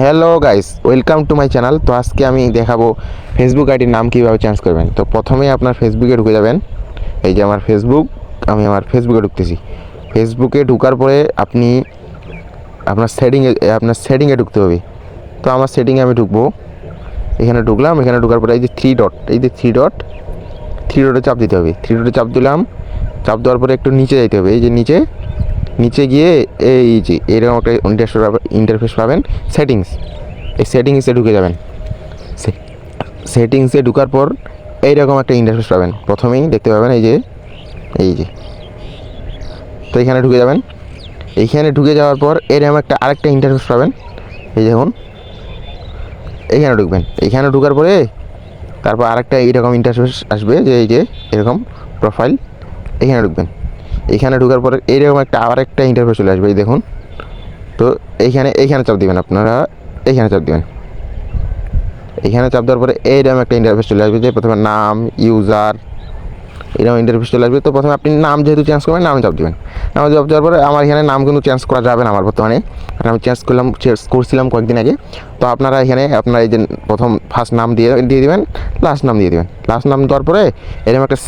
Hello guys, welcome to my channel. তো আজকে আমি দেখাবো ফেসবুক আইডির নাম কীভাবে চেঞ্জ করবেন। তো প্রথমেই আপনার ফেসবুকে ঢুকে যাবেন। এই যে আমার ফেসবুক, আমি আমার ফেসবুকে ঢুকতেছি। ফেসবুকে ঢোকার পরে আপনি আপনার সেটিংয়ে ঢুকতে হবে। তো আমার সেটিংয়ে আমি ঢুকবো। এখানে ঢুকলাম, এখানে ঢোকার পরে এই যে থ্রি ডটে চাপ দিতে হবে। থ্রি ডটে চাপ দিলাম। চাপ দেওয়ার পরে একটু নিচে যাইতে হবে। এই যে নিচে গিয়ে এই যে এরকম একটা ইন্টারফেস পাবেন, সেটিংস। এই সেটিংসে ঢুকে যাবেন। সেটিংসে ঢোকার পর এইরকম একটা ইন্টারফেস পাবেন। প্রথমেই দেখতে পাবেন এই যে তো এখানে ঢুকে যাবেন। এইখানে ঢুকে যাওয়ার পর এরকম আরেকটা ইন্টারফেস পাবেন। এই দেখুন, এইখানে ঢুকবেন। এইখানে ঢোকার পরে তারপর আরেকটা এইরকম ইন্টারফেস আসবে, যে এই যে এরকম প্রোফাইল। এখানে ঢুকবেন। এইখানে ঢোকার পরে এইরকম আরেকটা ইন্টারফেস চলে আসবে, এই দেখুন। তো এইখানে চাপ দিবেন, আপনারা এইখানে চাপ দিবেন। এখানে চাপ দেওয়ার পরে এইরকম একটা ইন্টারফেস চলে আসবে, যে প্রথমে নাম, ইউজার, এরকম ইন্টারফেস চলে আসবে। তো প্রথমে আপনি নাম যেহেতু চেঞ্জ করবেন, নামে চাপ দেবেন। নামে চাপ দেওয়ার পরে আমার এখানে নাম কিন্তু চেঞ্জ করা যাবে না আমার বর্তমানে, কারণ আমি চেঞ্জ করছিলাম কয়েকদিন আগে। তো আপনারা এখানে আপনার এই যে প্রথম ফার্স্ট নাম দিয়ে দেবেন, লাস্ট নাম দিয়ে দেবেন। লাস্ট নাম দেওয়ার পরে এরকম একটা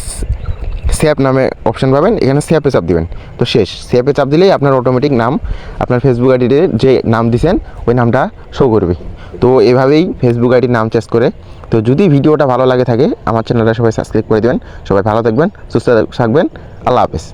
সেভ নামে অপশান পাবেন, এখানে সেভে চাপ দিবেন। তো শেষ, সেভে চাপ দিলেই আপনার অটোমেটিক নাম, আপনার ফেসবুক আইডিতে যে নাম দিয়েছেন ওই নামটা শো করবে। তো এভাবেই ফেসবুক আইডির নাম চেঞ্জ করে। তো যদি ভিডিওটা ভালো লাগে থাকে, আমার চ্যানেলটা সবাই সাবস্ক্রাইব করে দেবেন। সবাই ভালো থাকবেন, সুস্থ থাকবেন। আল্লাহ হাফেজ।